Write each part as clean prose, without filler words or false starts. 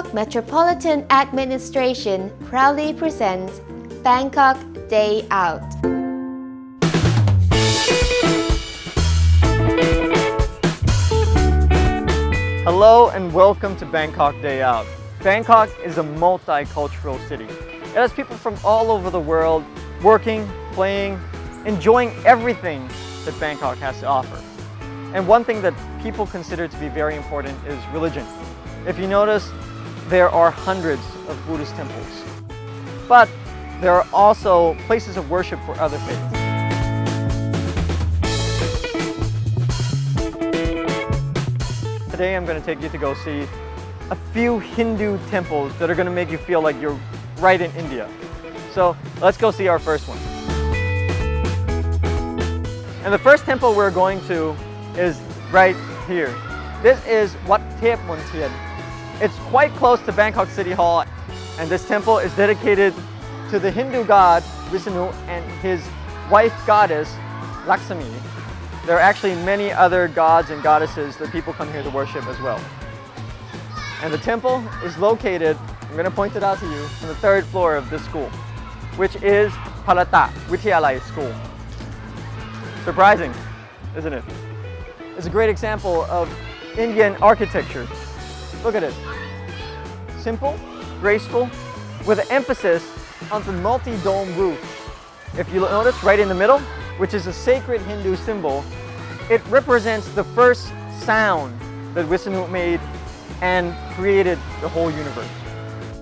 Bangkok Metropolitan Administration proudly presents Bangkok Day Out. Hello and welcome to Bangkok Day Out. Bangkok is a multicultural city. It has people from all over the world working, playing, enjoying everything that Bangkok has to offer. And one thing that people consider to be very important is religion. If you notice, there are hundreds of Buddhist temples. But there are also places of worship for other faiths. Today I'm going to take you to go see a few Hindu temples that are going to make you feel like you're right in India. So let's go see our first one. And the first temple we're going to is right here. This is Wat Thep Montien. It's quite close to Bangkok City Hall, and this temple is dedicated to the Hindu god Vishnu and his wife goddess Lakshmi. There are actually many other gods and goddesses that people come here to worship as well. And the temple is located, I'm going to point it out to you, on the third floor of this school, which is Palata Vidyalaya School. Surprising, isn't it? It's a great example of Indian architecture. Look at it. Simple, graceful, with an emphasis on the multi-dome roof. If you notice right in the middle, which is a sacred Hindu symbol, it represents the first sound that Vishnu made and created the whole universe.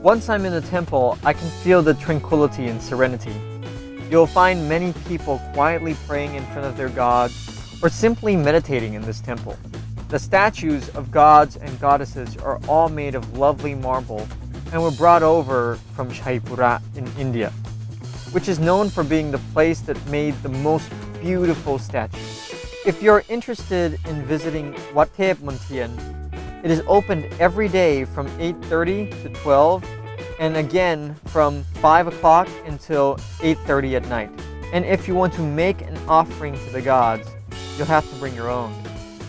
Once I'm in the temple, I can feel the tranquility and serenity. You'll find many people quietly praying in front of their gods or simply meditating in this temple. The statues of gods and goddesses are all made of lovely marble and were brought over from Jaipura in India, which is known for being the place that made the most beautiful statues. If you're interested in visiting Wat Thep Montien, it is opened every day from 8:30 to 12 and again from 5 o'clock until 8:30 at night. And if you want to make an offering to the gods, you'll have to bring your own,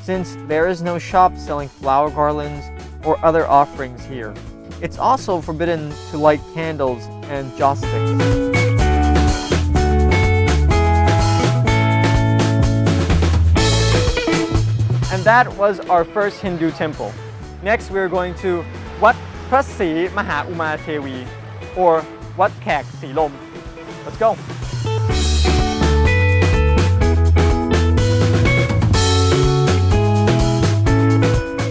since there is no shop selling flower garlands or other offerings here. It's also forbidden to light candles and joss sticks. And that was our first Hindu temple. Next we're going to Wat Phra Sri Maha Uma Thevi, or Wat Khak Sri Lom. Let's go.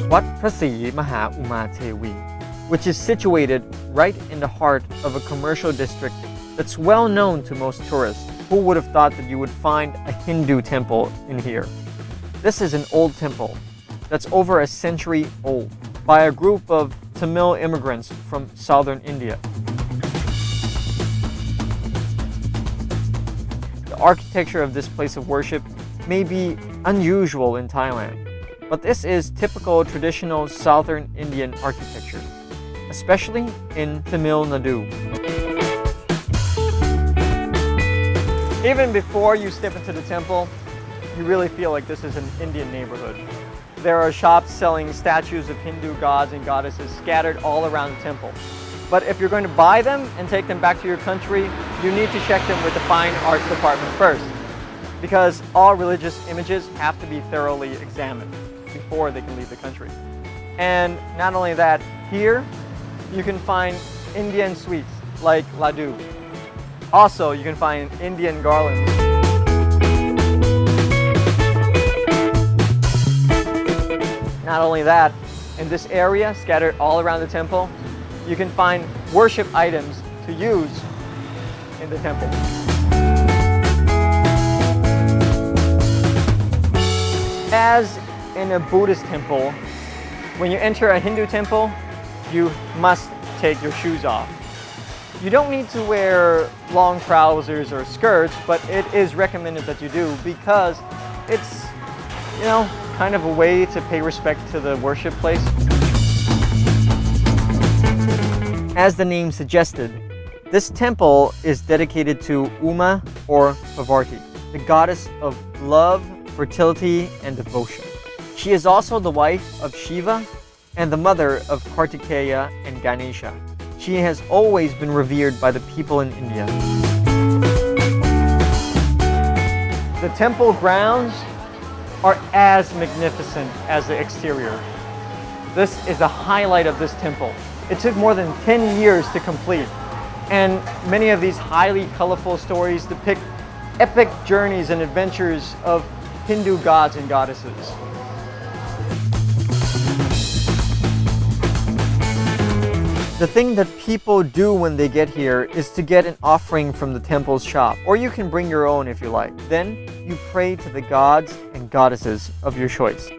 Wat Phra Sri Maha Uma Thevi, which is situated right in the heart of a commercial district that's well known to most tourists. Who would have thought that you would find a Hindu temple in here? This is an old temple that's over a century old by a group of Tamil immigrants from southern India. The architecture of this place of worship may be unusual in Thailand, but this is typical traditional southern Indian architecture, especially in Tamil Nadu. Even before you step into the temple, you really feel like this is an Indian neighborhood. There are shops selling statues of Hindu gods and goddesses scattered all around the temple. But if you're going to buy them and take them back to your country, you need to check them with the fine arts department first, because all religious images have to be thoroughly examined before they can leave the country. And not only that, here you can find Indian sweets like laddu. Also, you can find Indian garlands. Not only that, in this area, scattered all around the temple, you can find worship items to use in the temple. As in a Buddhist temple, when you enter a Hindu temple, you must take your shoes off. You don't need to wear long trousers or skirts, but it is recommended that you do because it's, kind of a way to pay respect to the worship place. As the name suggested, this temple is dedicated to Uma or Parvati, the goddess of love, fertility, and devotion. She is also the wife of Shiva and the mother of Kartikeya and Ganesha. She has always been revered by the people in India. The temple grounds are as magnificent as the exterior. This is the highlight of this temple. It took more than 10 years to complete, and many of these highly colorful stories depict epic journeys and adventures of Hindu gods and goddesses. The thing that people do when they get here is to get an offering from the temple's shop, or you can bring your own if you like. Then you pray to the gods and goddesses of your choice.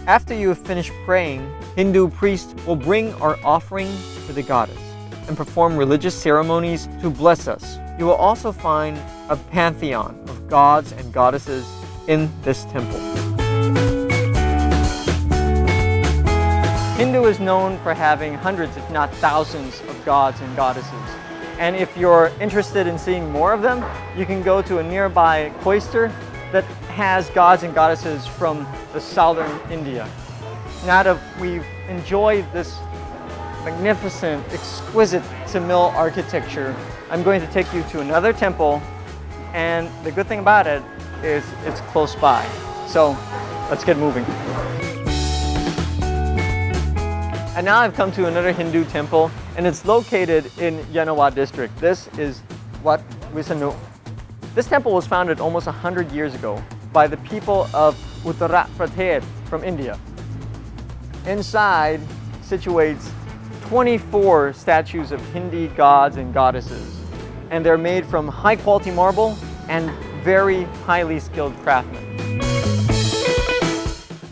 After you have finished praying, Hindu priests will bring our offering to the goddess and perform religious ceremonies to bless us. You will also find a pantheon of gods and goddesses in this temple. Hindu is known for having hundreds, if not thousands, of gods and goddesses. And if you're interested in seeing more of them, you can go to a nearby cloister that has gods and goddesses from the southern India. Now that we've enjoyed this magnificent, exquisite Tamil architecture, I'm going to take you to another temple, and the good thing about it is it's close by. So let's get moving. And now I've come to another Hindu temple, and it's located in Yanawa district. This is Wat Visanu. This temple was founded almost 100 years ago by the people of Uttara Pradesh from India. Inside situates 24 statues of Hindu gods and goddesses, and they're made from high quality marble and very highly skilled craftsmen.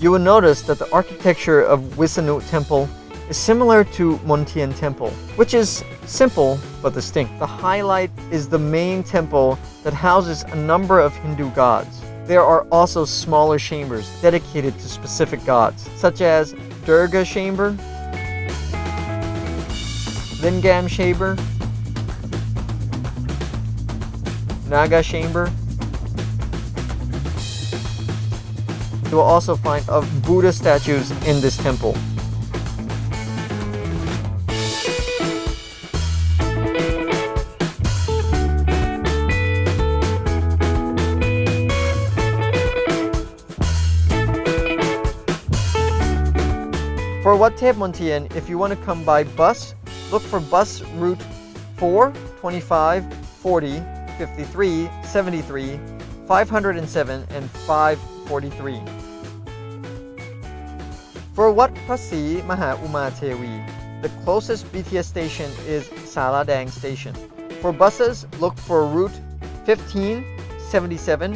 You will notice that the architecture of Visanu Temple is similar to Montian Temple, which is simple but distinct. The highlight is the main temple that houses a number of Hindu gods. There are also smaller chambers dedicated to specific gods, such as Durga chamber, Lingam chamber, Naga chamber. You will also find Buddha statues in this temple. For Wat Thep Montian, if you want to come by bus, look for bus route 4, 25, 40, 53, 73, 507, and 543. For Wat Phasi Maha Uma Thewi, the closest BTS station is Saladang Station. For buses, look for route 15, 77,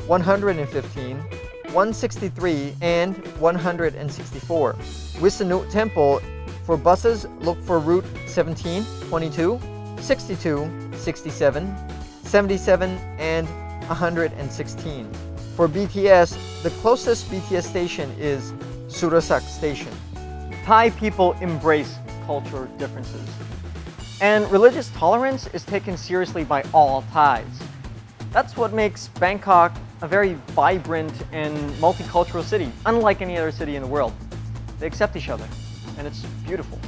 115, 163, and 164. Visanu Temple, for buses, look for route 17, 22, 62, 67, 77, and 116. For BTS, the closest BTS station is Surasak Station. Thai people embrace cultural differences, and religious tolerance is taken seriously by all Thais. That's what makes Bangkok a very vibrant and multicultural city, unlike any other city in the world. They accept each other, and it's beautiful.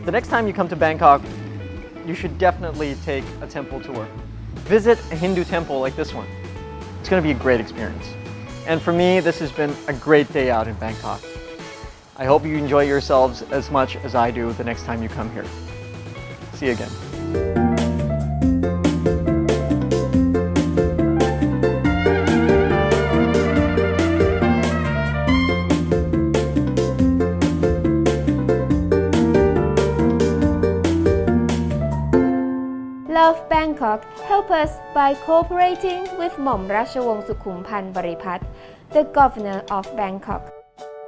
The next time you come to Bangkok, you should definitely take a temple tour. Visit a Hindu temple like this one. It's going to be a great experience. And for me, this has been a great day out in Bangkok. I hope you enjoy yourselves as much as I do the next time you come here. See you again. Love Bangkok help us by cooperating with Hmom Rachawong Sukhumpan Baripat, the Governor of Bangkok.